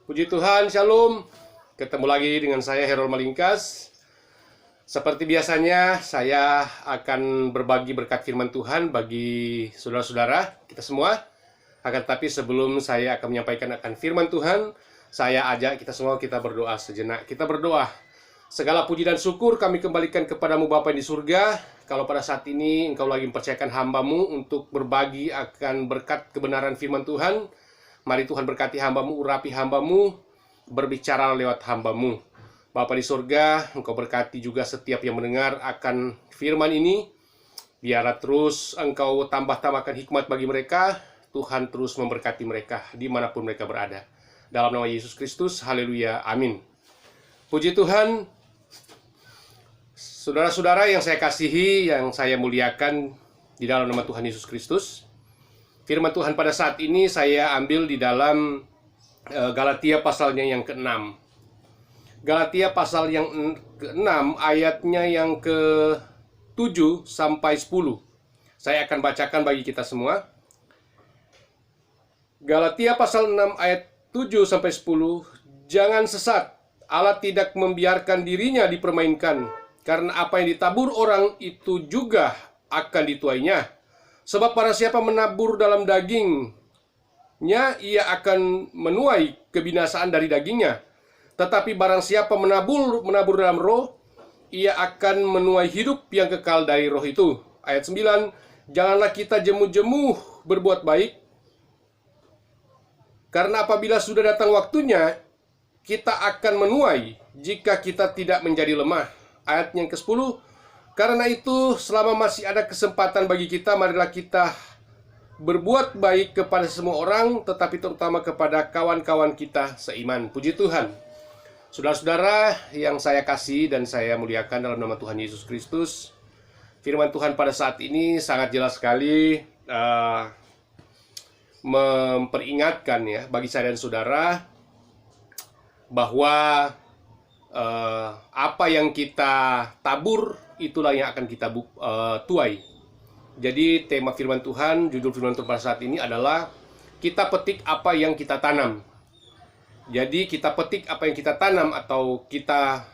Puji Tuhan, Shalom. Ketemu lagi dengan saya Herol Malingkas. Seperti biasanya, saya akan berbagi berkat firman Tuhan bagi saudara-saudara kita semua. Akan tetapi sebelum saya akan menyampaikan akan firman Tuhan, saya ajak kita semua kita berdoa sejenak. Kita berdoa. Segala puji dan syukur kami kembalikan kepadamu Bapa di surga. Kalau pada saat ini engkau lagi mempercayakan hambamu untuk berbagi akan berkat kebenaran firman Tuhan, mari Tuhan berkati hambamu, urapi hambamu, berbicara lewat hambamu. Bapa di surga, engkau berkati juga setiap yang mendengar akan firman ini. Biarlah terus engkau tambahkan hikmat bagi mereka. Tuhan terus memberkati mereka dimanapun mereka berada. Dalam nama Yesus Kristus, haleluya, amin. Puji Tuhan. Saudara-saudara yang saya kasihi, yang saya muliakan di dalam nama Tuhan Yesus Kristus. Firman Tuhan pada saat ini saya ambil di dalam Galatia pasalnya yang ke-6. Galatia pasal yang ke-6 ayatnya yang ke-7 sampai 10. Saya akan bacakan bagi kita semua. Galatia pasal 6 ayat 7 sampai 10. Jangan sesat, Allah tidak membiarkan dirinya dipermainkan, karena apa yang ditabur orang itu juga akan dituainya. Sebab para siapa menabur dalam dagingnya, ia akan menuai kebinasaan dari dagingnya. Tetapi barang siapa menabur dalam roh, ia akan menuai hidup yang kekal dari roh itu. Ayat 9, janganlah kita jemu-jemu berbuat baik, karena apabila sudah datang waktunya, kita akan menuai jika kita tidak menjadi lemah. Ayat yang ke-10, karena itu, selama masih ada kesempatan bagi kita, marilah kita berbuat baik kepada semua orang, tetapi terutama kepada kawan-kawan kita seiman. Puji Tuhan. Saudara-saudara yang saya kasih dan saya muliakan dalam nama Tuhan Yesus Kristus, firman Tuhan pada saat ini sangat jelas sekali memperingatkan ya bagi saya dan saudara bahwa apa yang kita tabur itulah yang akan kita tuai. Jadi tema firman Tuhan, judul firman Tuhan pada saat ini adalah kita petik apa yang kita tanam. Jadi kita petik apa yang kita tanam atau kita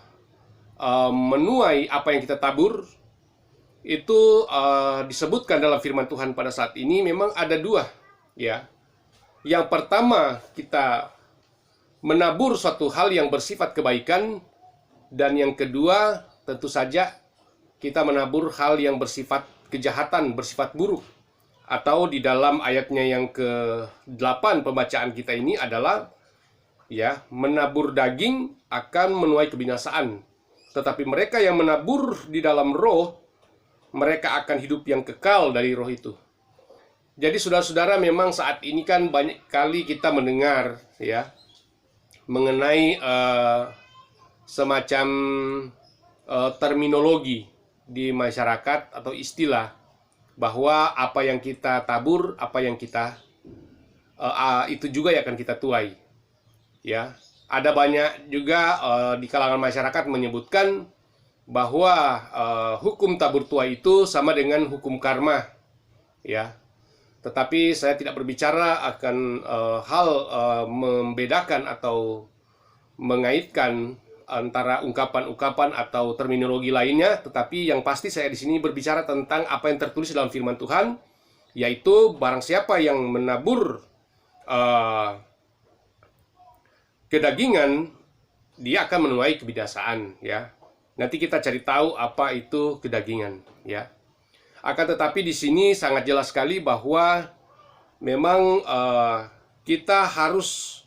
menuai apa yang kita tabur. Itu disebutkan dalam firman Tuhan pada saat ini memang ada dua ya. Yang pertama, kita menabur suatu hal yang bersifat kebaikan, dan yang kedua tentu saja kita menabur hal yang bersifat kejahatan, bersifat buruk. Atau di dalam ayatnya yang ke-8 pembacaan kita ini adalah ya, menabur daging akan menuai kebinasaan. Tetapi mereka yang menabur di dalam roh, mereka akan hidup yang kekal dari roh itu. Jadi saudara-saudara, memang saat ini kan banyak kali kita mendengar ya mengenai semacam terminologi di masyarakat atau istilah bahwa apa yang kita tabur, apa yang kita itu juga yang akan kita tuai. Ya, ada banyak juga di kalangan masyarakat menyebutkan bahwa hukum tabur tuai itu sama dengan hukum karma. Ya, tetapi saya tidak berbicara akan hal membedakan atau mengaitkan antara ungkapan-ungkapan atau terminologi lainnya, tetapi yang pasti saya di sini berbicara tentang apa yang tertulis dalam firman Tuhan, yaitu barang siapa yang menabur kedagingan, dia akan menuai kebinasaan ya. Nanti kita cari tahu apa itu kedagingan ya. Akan tetapi di sini sangat jelas sekali bahwa memang kita harus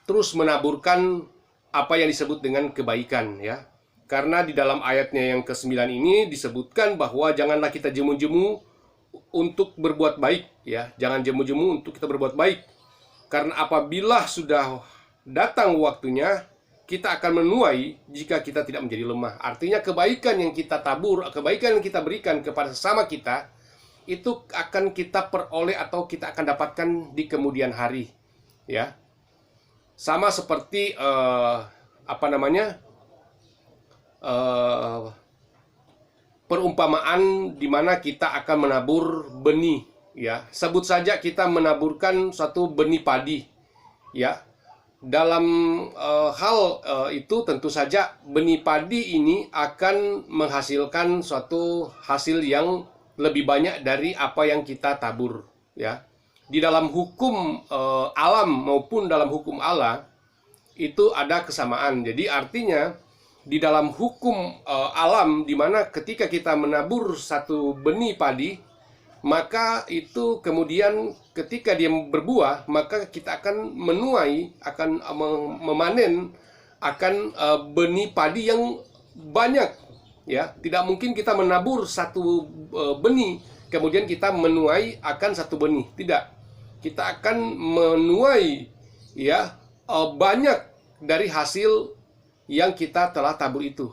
terus menaburkan apa yang disebut dengan kebaikan ya. Karena di dalam ayatnya yang ke-9 ini disebutkan bahwa janganlah kita jemu-jemu untuk berbuat baik ya. Jangan jemu-jemu untuk kita berbuat baik. Karena apabila sudah datang waktunya, kita akan menuai jika kita tidak menjadi lemah. Artinya kebaikan yang kita tabur, kebaikan yang kita berikan kepada sesama kita, itu akan kita peroleh atau kita akan dapatkan di kemudian hari ya. Sama seperti perumpamaan di mana kita akan menabur benih ya. Sebut saja kita menaburkan satu benih padi ya. dalam itu tentu saja benih padi ini akan menghasilkan suatu hasil yang lebih banyak dari apa yang kita tabur, ya. Di dalam hukum alam maupun dalam hukum Allah itu ada kesamaan. Jadi artinya di dalam hukum alam, di mana ketika kita menabur satu benih padi, maka itu kemudian ketika dia berbuah, maka kita akan menuai, akan memanen akan benih padi yang banyak, ya. Tidak mungkin kita menabur satu benih kemudian kita menuai akan satu benih, tidak. Kita akan menuai, ya, banyak dari hasil yang kita telah tabur itu.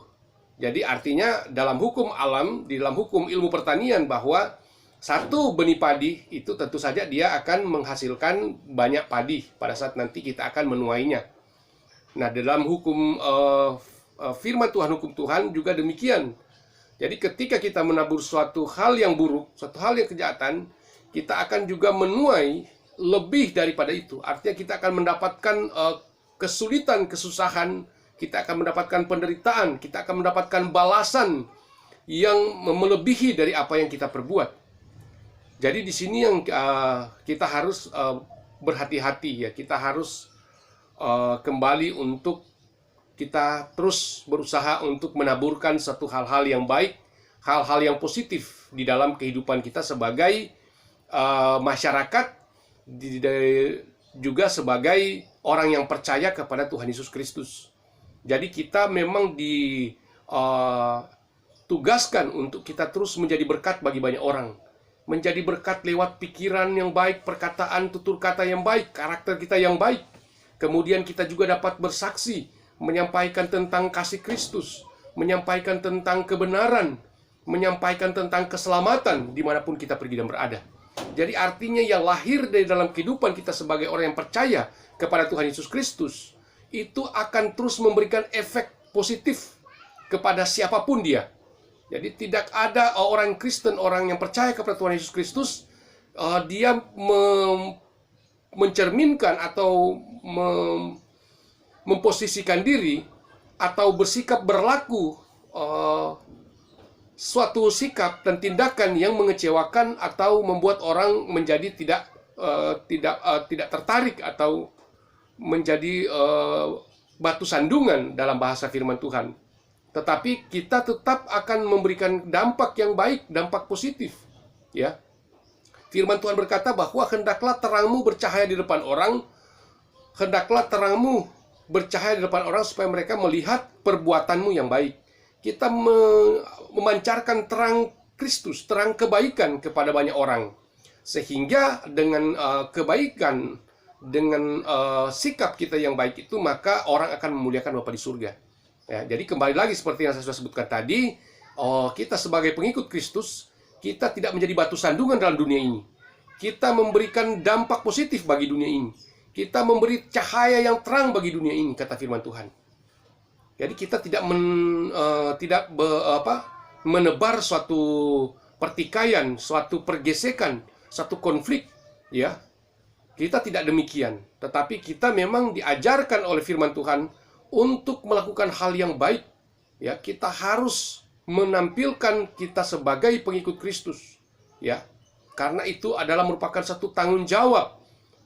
Jadi artinya dalam hukum alam, di dalam hukum ilmu pertanian, bahwa satu benih padi itu tentu saja dia akan menghasilkan banyak padi pada saat nanti kita akan menuainya. Nah, dalam hukum firman Tuhan, hukum Tuhan juga demikian. Jadi ketika kita menabur suatu hal yang buruk, suatu hal yang kejahatan, kita akan juga menuai lebih daripada itu. Artinya kita akan mendapatkan kesulitan, kesusahan, kita akan mendapatkan penderitaan, kita akan mendapatkan balasan yang melebihi dari apa yang kita perbuat. Jadi di sini yang kita harus berhati-hati, ya. Kita harus kembali untuk kita terus berusaha untuk menaburkan satu hal-hal yang baik, hal-hal yang positif di dalam kehidupan kita sebagai masyarakat, juga sebagai orang yang percaya kepada Tuhan Yesus Kristus. Jadi kita memang ditugaskan untuk kita terus menjadi berkat bagi banyak orang. Menjadi berkat lewat pikiran yang baik, perkataan, tutur kata yang baik, karakter kita yang baik. Kemudian kita juga dapat bersaksi, menyampaikan tentang kasih Kristus, menyampaikan tentang kebenaran, menyampaikan tentang keselamatan dimanapun kita pergi dan berada. Jadi artinya yang lahir dari dalam kehidupan kita sebagai orang yang percaya kepada Tuhan Yesus Kristus, itu akan terus memberikan efek positif kepada siapapun dia. Jadi tidak ada orang Kristen, orang yang percaya kepada Tuhan Yesus Kristus, dia mencerminkan atau memposisikan diri atau bersikap berlaku suatu sikap dan tindakan yang mengecewakan atau membuat orang menjadi tidak tertarik atau menjadi batu sandungan dalam bahasa firman Tuhan. Tetapi kita tetap akan memberikan dampak yang baik, dampak positif, ya. Firman Tuhan berkata bahwa hendaklah terangmu bercahaya di depan orang, hendaklah terangmu bercahaya di depan orang supaya mereka melihat perbuatanmu yang baik. Kita memancarkan terang Kristus, terang kebaikan kepada banyak orang. Sehingga dengan kebaikan, dengan sikap kita yang baik itu, maka orang akan memuliakan Bapa di surga. Ya, jadi kembali lagi seperti yang saya sudah sebutkan tadi, kita sebagai pengikut Kristus, kita tidak menjadi batu sandungan dalam dunia ini. Kita memberikan dampak positif bagi dunia ini. Kita memberi cahaya yang terang bagi dunia ini, kata firman Tuhan. Jadi kita tidak menebar suatu pertikaian, suatu pergesekan, suatu konflik, ya. Kita tidak demikian, tetapi kita memang diajarkan oleh firman Tuhan untuk melakukan hal yang baik, ya. Kita harus menampilkan kita sebagai pengikut Kristus, ya. Karena itu adalah merupakan satu tanggung jawab,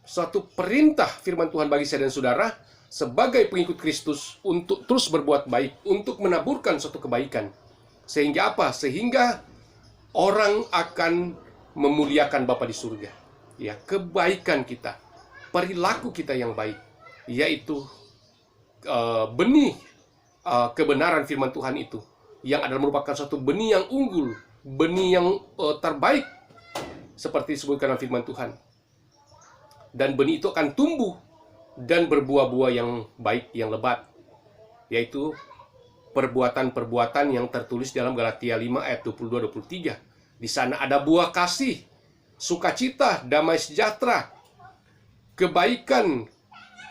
suatu perintah firman Tuhan bagi saya dan saudara sebagai pengikut Kristus untuk terus berbuat baik, untuk menaburkan suatu kebaikan. Sehingga apa? Sehingga orang akan memuliakan Bapa di surga. Ya, kebaikan kita, perilaku kita yang baik, yaitu benih kebenaran firman Tuhan itu, yang adalah merupakan suatu benih yang unggul, benih yang terbaik, seperti disebutkan dalam firman Tuhan. Dan benih itu akan tumbuh dan berbuah-buah yang baik, yang lebat, yaitu perbuatan-perbuatan yang tertulis dalam Galatia 5 ayat 22-23. Di sana ada buah kasih, sukacita, damai sejahtera, kebaikan,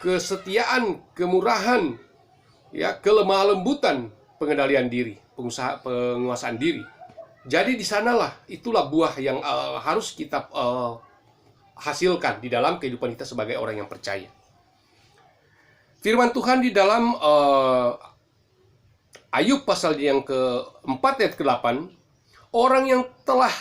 kesetiaan, kemurahan, ya, kelemah lembutan, pengendalian diri, penguasaan diri. Jadi di sanalah, itulah buah yang harus kita hasilkan di dalam kehidupan kita sebagai orang yang percaya. Firman Tuhan di dalam Ayub pasal yang ke-4 ayat ke-8, orang yang telah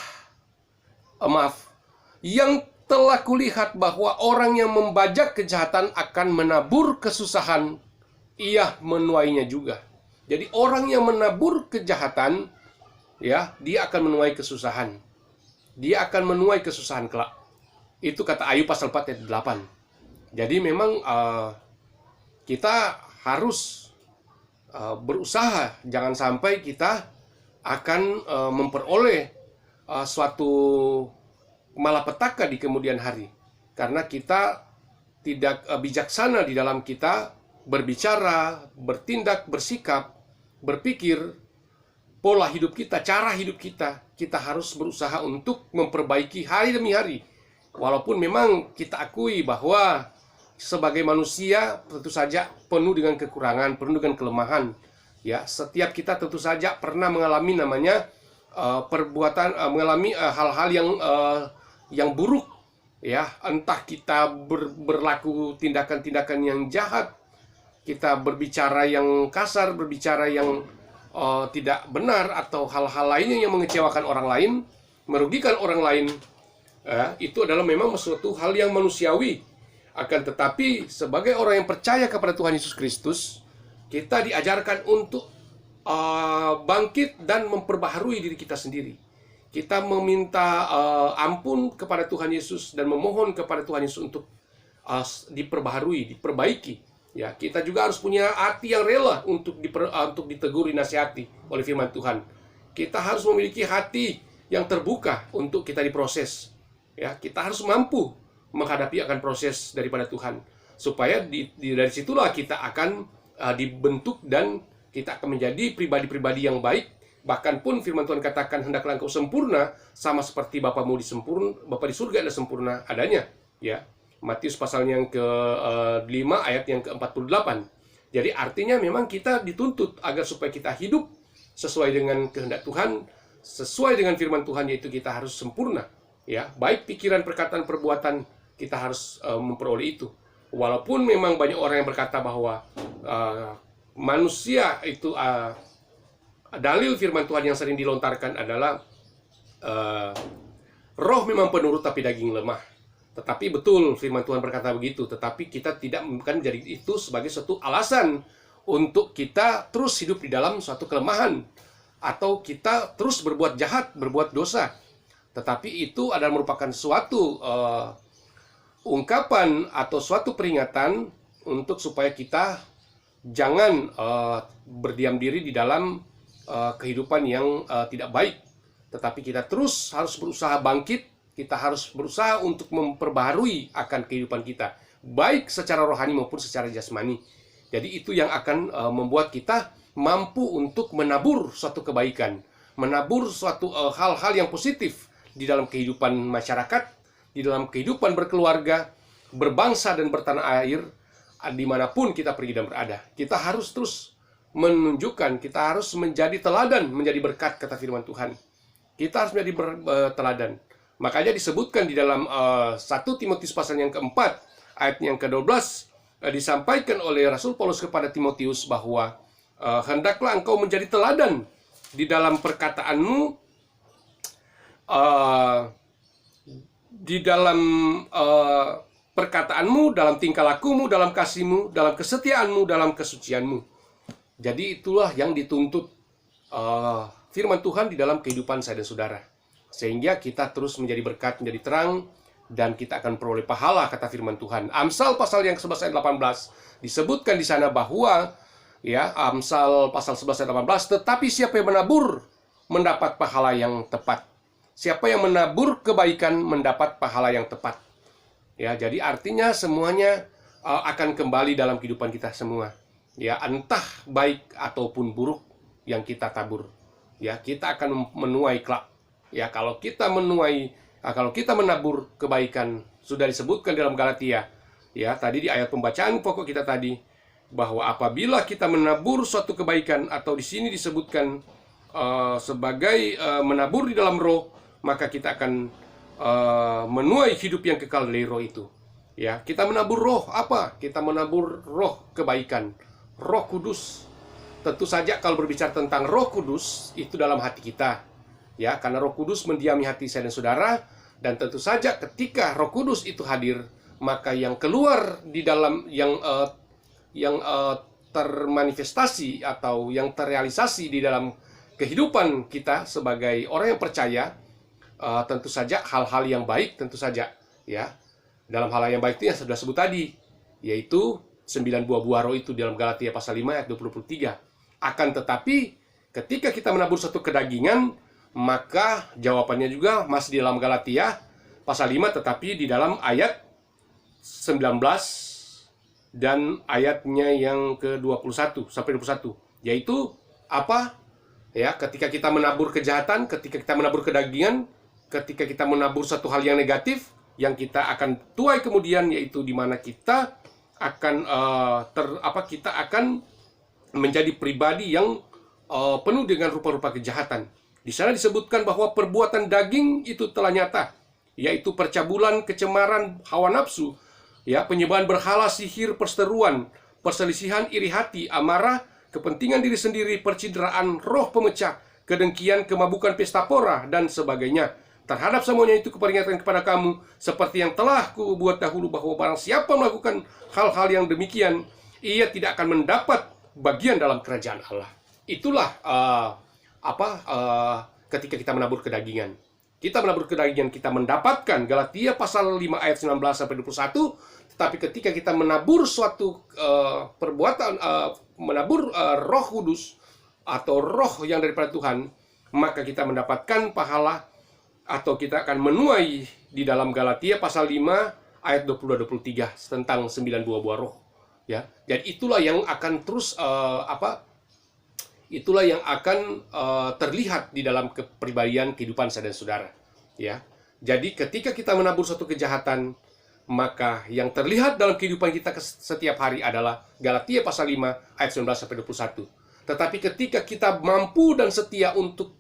yang telah kulihat bahwa orang yang membajak kejahatan akan menabur kesusahan, ia menuainya juga. Jadi orang yang menabur kejahatan, ya, dia akan menuai kesusahan. Dia akan menuai kesusahan kelak. Itu kata Ayub pasal 4 ayat 8. Jadi memang kita harus berusaha, jangan sampai kita akan memperoleh suatu malapetaka di kemudian hari, karena kita tidak bijaksana di dalam kita berbicara, bertindak, bersikap, berpikir, pola hidup kita, cara hidup kita. Kita harus berusaha untuk memperbaiki hari demi hari. Walaupun memang kita akui bahwa sebagai manusia tentu saja penuh dengan kekurangan, penuh dengan kelemahan. Ya, setiap kita tentu saja pernah mengalami namanya mengalami hal-hal yang buruk, ya, entah kita berlaku tindakan-tindakan yang jahat, kita berbicara yang kasar, berbicara yang tidak benar, atau hal-hal lainnya yang mengecewakan orang lain, merugikan orang lain. Itu adalah memang suatu hal yang manusiawi. Akan tetapi sebagai orang yang percaya kepada Tuhan Yesus Kristus, kita diajarkan untuk bangkit dan memperbaharui diri kita sendiri. Kita meminta ampun kepada Tuhan Yesus dan memohon kepada Tuhan Yesus untuk diperbaharui, diperbaiki. Ya, kita juga harus punya hati yang rela untuk ditegur, dinasihati oleh firman Tuhan. Kita harus memiliki hati yang terbuka untuk kita diproses. Ya, kita harus mampu menghadapi akan proses daripada Tuhan, supaya dari situlah kita akan dibentuk dan kita akan menjadi pribadi-pribadi yang baik. Bahkan pun firman Tuhan katakan, hendaklah engkau sempurna sama seperti Bapamu Bapa di surga adalah sempurna adanya. Ya, Matius pasal yang ke-5 ayat yang ke-48. Jadi artinya memang kita dituntut agar supaya kita hidup sesuai dengan kehendak Tuhan, sesuai dengan firman Tuhan, yaitu kita harus sempurna. Ya, baik pikiran, perkataan, perbuatan, kita harus memperoleh itu. Walaupun memang banyak orang yang berkata bahwa manusia itu dalil firman Tuhan yang sering dilontarkan adalah roh memang penurut tapi daging lemah. Tetapi betul firman Tuhan berkata begitu, tetapi kita tidak bukan jadi itu sebagai suatu alasan untuk kita terus hidup di dalam suatu kelemahan, atau kita terus berbuat jahat, berbuat dosa. Tetapi itu adalah merupakan suatu ungkapan atau suatu peringatan untuk supaya kita jangan berdiam diri di dalam kehidupan yang tidak baik. Tetapi kita terus harus berusaha bangkit. Kita harus berusaha untuk memperbaharui akan kehidupan kita, baik secara rohani maupun secara jasmani. Jadi itu yang akan membuat kita mampu untuk menabur suatu kebaikan, menabur suatu hal-hal yang positif di dalam kehidupan masyarakat, di dalam kehidupan berkeluarga, berbangsa dan bertanah air, dimanapun kita pergi dan berada. Kita harus terus menunjukkan, kita harus menjadi teladan, menjadi berkat, kata firman Tuhan. Kita harus menjadi teladan. Makanya disebutkan di dalam 1 Timotius pasal yang ke-4 ayat yang ke-12, disampaikan oleh Rasul Paulus kepada Timotius bahwa hendaklah engkau menjadi teladan di dalam perkataanmu, dalam tingkah lakumu, dalam kasihmu, dalam kesetiaanmu, dalam kesucianmu. Jadi itulah yang dituntut firman Tuhan di dalam kehidupan saya dan saudara, sehingga kita terus menjadi berkat, menjadi terang, dan kita akan peroleh pahala, kata firman Tuhan. Amsal pasal yang 11 ayat 18 disebutkan di sana bahwa, ya, Amsal pasal 11 ayat 18, tetapi siapa yang menabur mendapat pahala yang tepat. Siapa yang menabur kebaikan mendapat pahala yang tepat. Ya, jadi artinya semuanya akan kembali dalam kehidupan kita semua. Ya, entah baik ataupun buruk yang kita tabur. Ya, kita akan menuai kelak. Ya, kalau kita menabur kebaikan, sudah disebutkan dalam Galatia, ya, tadi di ayat pembacaan pokok kita tadi, bahwa apabila kita menabur suatu kebaikan, atau di sini disebutkan sebagai menabur di dalam roh, maka kita akan menuai hidup yang kekal dari roh itu. Ya, kita menabur roh apa? Kita menabur roh kebaikan, Roh Kudus. Tentu saja kalau berbicara tentang Roh Kudus itu dalam hati kita. Ya, karena Roh Kudus mendiami hati saya dan saudara, dan tentu saja ketika Roh Kudus itu hadir, maka yang keluar di dalam yang termanifestasi atau yang terrealisasi di dalam kehidupan kita sebagai orang yang percaya, tentu saja hal-hal yang baik, tentu saja ya. Dalam hal yang baik itu yang sudah sebut tadi, yaitu 9 buah roh itu dalam Galatia pasal 5 ayat 23. Akan tetapi ketika kita menabur satu kedagingan, maka jawabannya juga masih di dalam Galatia pasal 5, tetapi di dalam ayat 19 dan ayatnya yang ke-21 sampai 21, yaitu apa? Ya, ketika kita menabur kejahatan, ketika kita menabur kedagingan, ketika kita menabur satu hal yang negatif, yang kita akan tuai kemudian, yaitu di mana kita akan kita akan menjadi pribadi yang penuh dengan rupa-rupa kejahatan. Di sana disebutkan bahwa perbuatan daging itu telah nyata, yaitu percabulan, kecemaran, hawa nafsu, ya, penyembahan berhala, sihir, perseteruan, perselisihan, iri hati, amarah, kepentingan diri sendiri, percideraan, roh pemecah, kedengkian, kemabukan, pesta pora, dan sebagainya. Terhadap semuanya itu kuperingatkan kepada kamu, seperti yang telah kubuat dahulu, bahwa barang siapa melakukan hal-hal yang demikian, ia tidak akan mendapat bagian dalam kerajaan Allah. Itulah ketika kita menabur kedagingan. Kita menabur kedagingan, kita mendapatkan Galatia pasal 5 ayat 19 sampai 21. Tetapi ketika kita menabur suatu perbuatan, menabur Roh Kudus atau roh yang daripada Tuhan, maka kita mendapatkan pahala, atau kita akan menuai di dalam Galatia pasal 5 ayat 22-23 tentang 9 buah roh, ya. Jadi itulah yang akan terus itulah yang akan terlihat di dalam kepribadian kehidupan saya dan saudara, ya. Jadi ketika kita menabur suatu kejahatan, maka yang terlihat dalam kehidupan kita setiap hari adalah Galatia pasal 5 ayat 19 sampai 21. Tetapi ketika kita mampu dan setia untuk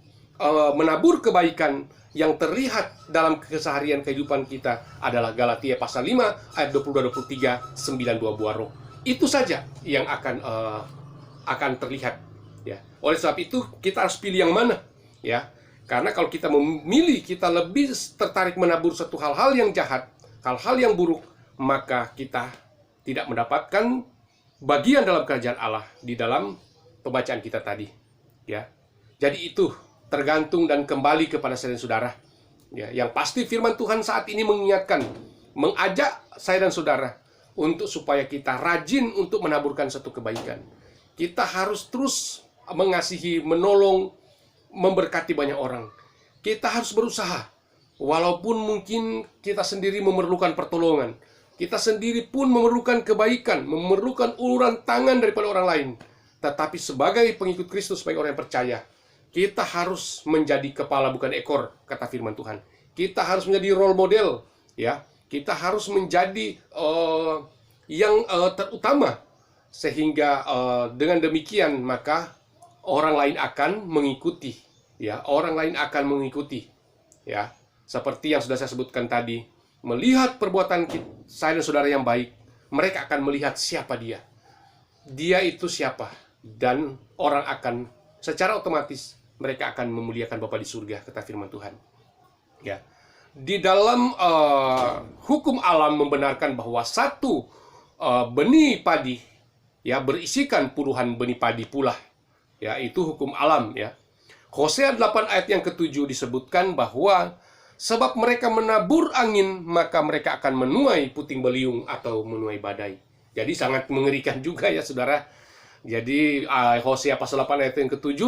menabur kebaikan, yang terlihat dalam keseharian kehidupan kita adalah Galatia pasal 5 ayat 22-23, 9 buah roh. Itu saja yang akan terlihat, ya. Oleh sebab itu kita harus pilih yang mana, ya. Karena kalau kita memilih, kita lebih tertarik menabur satu hal-hal yang jahat, hal-hal yang buruk, maka kita tidak mendapatkan bagian dalam kerajaan Allah di dalam pembacaan kita tadi, ya. Jadi itu tergantung dan kembali kepada saya dan saudara, ya. Yang pasti firman Tuhan saat ini mengingatkan, mengajak saya dan saudara untuk supaya kita rajin untuk menaburkan satu kebaikan. Kita harus terus mengasihi, menolong, memberkati banyak orang. Kita harus berusaha, walaupun mungkin kita sendiri memerlukan pertolongan, kita sendiri pun memerlukan kebaikan, memerlukan uluran tangan daripada orang lain. Tetapi sebagai pengikut Kristus, sebagai orang yang percaya, kita harus menjadi kepala bukan ekor, kata firman Tuhan. Kita harus menjadi role model, ya. Kita harus menjadi yang terutama, sehingga dengan demikian maka orang lain akan mengikuti, ya. Orang lain akan mengikuti, ya. Seperti yang sudah saya sebutkan tadi, melihat perbuatan saya dan saudara yang baik, mereka akan melihat siapa dia. Dia itu siapa, dan orang akan secara otomatis mereka akan memuliakan Bapa di surga, kata firman Tuhan. Ya, di dalam hukum alam membenarkan bahwa satu benih padi, ya, berisikan puluhan benih padi pula. Ya, itu hukum alam, ya. Hosea 8 ayat yang ke-7 disebutkan bahwa sebab mereka menabur angin, maka mereka akan menuai puting beliung atau menuai badai. Jadi sangat mengerikan juga, ya saudara. Jadi Hosea pasal 8 ayat yang ke-7,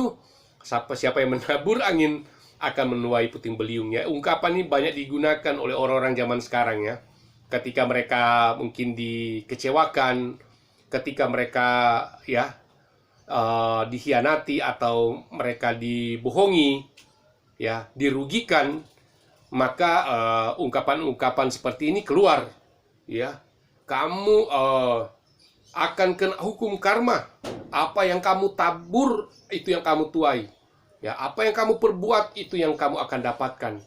siapa yang menabur angin akan menuai puting beliung, ya. Ungkapan ini banyak digunakan oleh orang-orang zaman sekarang, ya. Ketika mereka mungkin dikecewakan, ketika mereka, ya, dikhianati atau mereka dibohongi, ya, dirugikan, maka ungkapan-ungkapan seperti ini keluar, ya. Kamu akan kena hukum karma. Apa yang kamu tabur, itu yang kamu tuai. Ya, apa yang kamu perbuat, itu yang kamu akan dapatkan.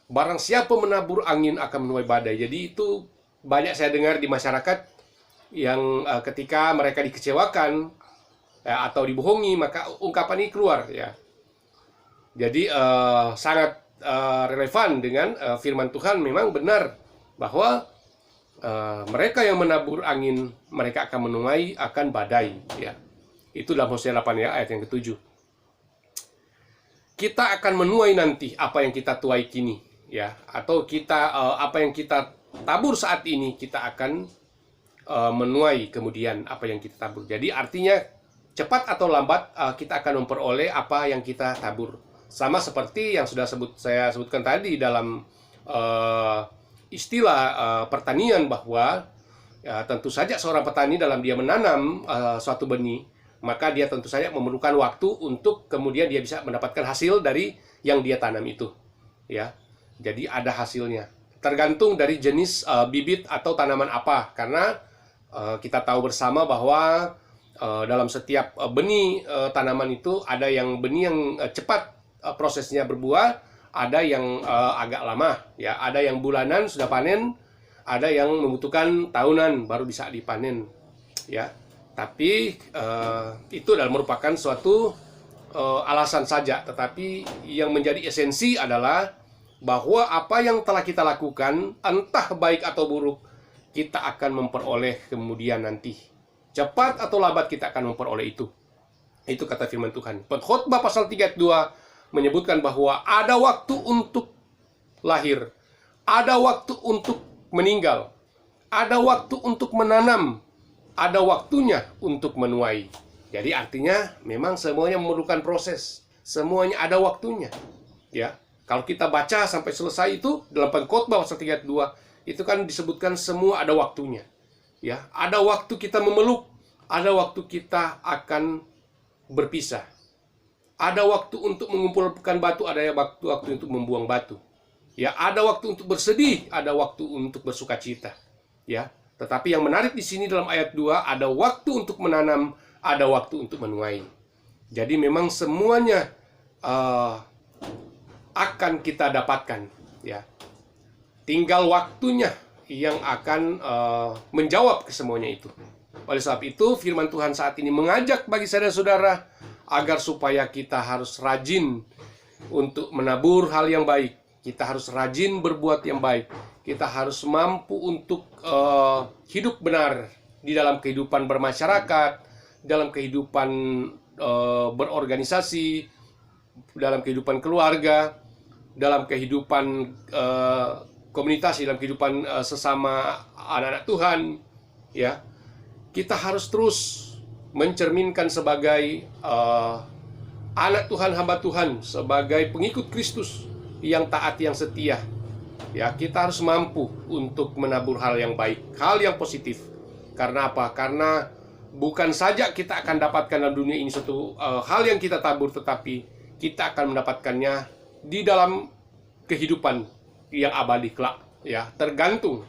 Barang siapa menabur angin akan menuai badai. Jadi itu banyak saya dengar di masyarakat yang ketika mereka dikecewakan atau dibohongi, maka ungkapan ini keluar ya. Jadi sangat relevan dengan firman Tuhan. Memang benar bahwa mereka yang menabur angin, mereka akan menuai akan badai ya. Itu dalam Hosea 8 ya, ayat yang ke-7. Kita akan menuai nanti apa yang kita tuai kini ya, atau kita apa yang kita tabur saat ini, kita akan menuai kemudian apa yang kita tabur. Jadi artinya cepat atau lambat kita akan memperoleh apa yang kita tabur. Sama seperti yang sudah saya sebutkan tadi dalam istilah pertanian, bahwa ya, tentu saja seorang petani dalam dia menanam suatu benih, maka dia tentu saja memerlukan waktu untuk kemudian dia bisa mendapatkan hasil dari yang dia tanam itu ya. Jadi ada hasilnya, tergantung dari jenis bibit atau tanaman apa. Karena kita tahu bersama bahwa dalam setiap benih tanaman itu ada yang benih yang cepat prosesnya berbuah, ada yang agak lama ya, ada yang bulanan sudah panen, ada yang membutuhkan tahunan baru bisa dipanen ya. Tapi itu adalah merupakan suatu alasan saja. Tetapi yang menjadi esensi adalah bahwa apa yang telah kita lakukan, entah baik atau buruk, kita akan memperoleh kemudian nanti. Cepat atau lambat kita akan memperoleh itu. Itu kata firman Tuhan. Pengkhotbah pasal 3 ayat 2 menyebutkan bahwa ada waktu untuk lahir, ada waktu untuk meninggal, ada waktu untuk menanam, ada waktunya untuk menuai. Jadi artinya memang semuanya memerlukan proses, semuanya ada waktunya ya. Kalau kita baca sampai selesai itu dalam Pengkhotbah pasal 3 ayat 2, itu kan disebutkan semua ada waktunya ya. Ada waktu kita memeluk, ada waktu kita akan berpisah, ada waktu untuk mengumpulkan batu, ada waktu untuk membuang batu ya. Ada waktu untuk bersedih, ada waktu untuk bersukacita ya. Tetapi yang menarik di sini dalam ayat 2, ada waktu untuk menanam, ada waktu untuk menuai. Jadi memang semuanya akan kita dapatkan ya. Tinggal waktunya yang akan menjawab kesemuanya itu. Oleh sebab itu firman Tuhan saat ini mengajak bagi saudara-saudara agar supaya kita harus rajin untuk menabur hal yang baik. Kita harus rajin berbuat yang baik. Kita harus mampu untuk hidup benar di dalam kehidupan bermasyarakat, dalam kehidupan berorganisasi, dalam kehidupan keluarga, dalam kehidupan komunitas, dalam kehidupan sesama anak-anak Tuhan ya. Kita harus terus mencerminkan sebagai anak Tuhan, hamba Tuhan, sebagai pengikut Kristus yang taat, yang setia ya. Kita harus mampu untuk menabur hal yang baik, hal yang positif. Karena apa? Karena bukan saja kita akan dapatkan dalam dunia ini suatu hal yang kita tabur, tetapi kita akan mendapatkannya di dalam kehidupan yang abadi kelak ya. Tergantung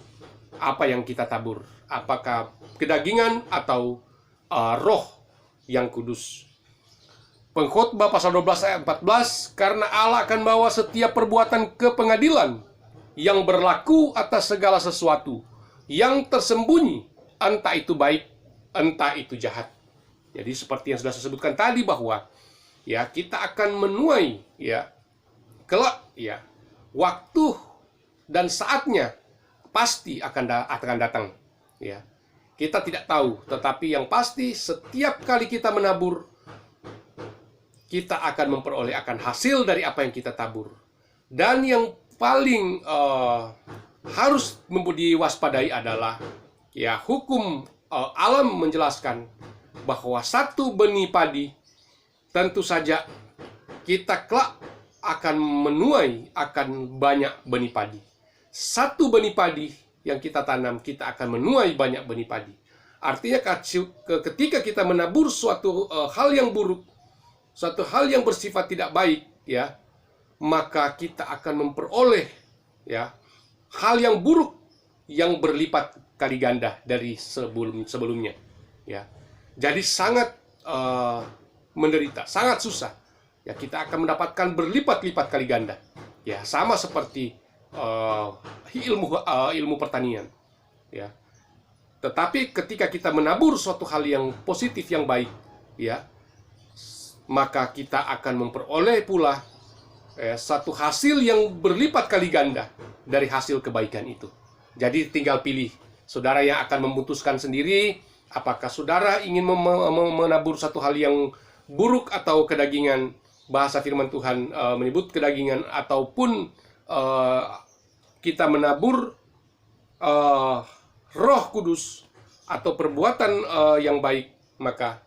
apa yang kita tabur, apakah kedagingan atau roh yang kudus. Pengkhotbah pasal 12 ayat 14, karena Allah akan bawa setiap perbuatan ke pengadilan yang berlaku atas segala sesuatu yang tersembunyi, entah itu baik, entah itu jahat. Jadi seperti yang sudah saya sebutkan tadi bahwa ya kita akan menuai ya kelak ya. Waktu dan saatnya pasti akan datang ya. Kita tidak tahu, tetapi yang pasti setiap kali kita menabur, kita akan memperoleh akan hasil dari apa yang kita tabur. Dan yang paling harus diwaspadai adalah ya, hukum alam menjelaskan bahwa satu benih padi tentu saja kita kelak akan menuai akan banyak benih padi. Satu benih padi yang kita tanam, kita akan menuai banyak benih padi. Artinya ketika kita menabur suatu hal yang buruk, suatu hal yang bersifat tidak baik ya, maka kita akan memperoleh ya hal yang buruk yang berlipat kali ganda dari sebelumnya ya. Jadi sangat menderita, sangat susah ya. Kita akan mendapatkan berlipat-lipat kali ganda ya, sama seperti ilmu pertanian ya. Tetapi ketika kita menabur suatu hal yang positif, yang baik, ya, maka kita akan memperoleh pula satu hasil yang berlipat kali ganda dari hasil kebaikan itu. Jadi tinggal pilih, saudara yang akan memutuskan sendiri apakah saudara ingin menabur satu hal yang buruk atau kedagingan. Bahasa firman Tuhan menyebut kedagingan, ataupun kita menabur Roh Kudus atau perbuatan yang baik, maka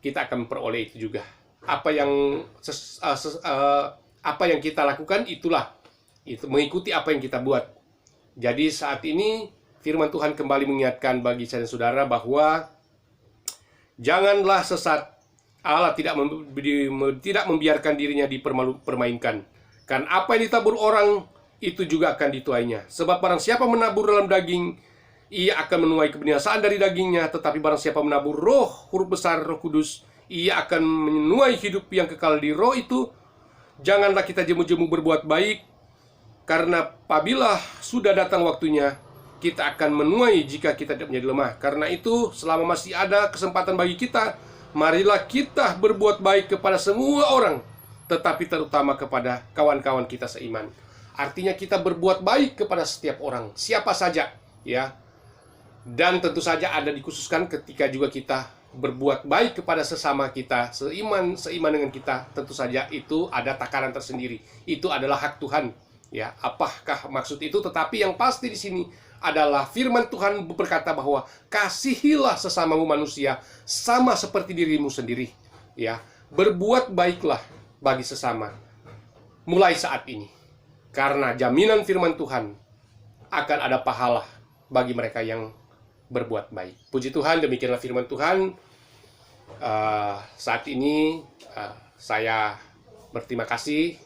kita akan memperoleh itu juga. Apa yang kita lakukan itulah, itu mengikuti apa yang kita buat. Jadi saat ini firman Tuhan kembali mengingatkan bagi saya dan saudara bahwa janganlah sesat. Allah tidak membiarkan dirinya dipermainkan. Karena apa yang ditabur orang, itu juga akan dituainya. Sebab barang siapa menabur dalam daging, ia akan menuai kebinasaan dari dagingnya. Tetapi barang siapa menabur Roh, huruf besar Roh Kudus, ia akan menuai hidup yang kekal di Roh itu. Janganlah kita jemu-jemu berbuat baik, karena apabila sudah datang waktunya, kita akan menuai jika kita tidak menjadi lemah. Karena itu, selama masih ada kesempatan bagi kita, marilah kita berbuat baik kepada semua orang, tetapi terutama kepada kawan-kawan kita seiman. Artinya kita berbuat baik kepada setiap orang, siapa saja, ya. Dan tentu saja ada dikhususkan ketika juga kita berbuat baik kepada sesama kita, seiman dengan kita, tentu saja itu ada takaran tersendiri. Itu adalah hak Tuhan, ya. Apakah maksud itu? Tetapi yang pasti di sini adalah firman Tuhan berkata bahwa kasihilah sesamamu manusia sama seperti dirimu sendiri, ya. Berbuat baiklah bagi sesama mulai saat ini, karena jaminan firman Tuhan akan ada pahala bagi mereka yang berbuat baik. Puji Tuhan, demikianlah firman Tuhan. Saat ini saya berterima kasih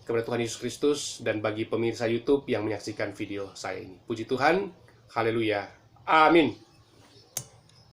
kepada Tuhan Yesus Kristus dan bagi pemirsa YouTube yang menyaksikan video saya ini. Puji Tuhan, haleluya, amin.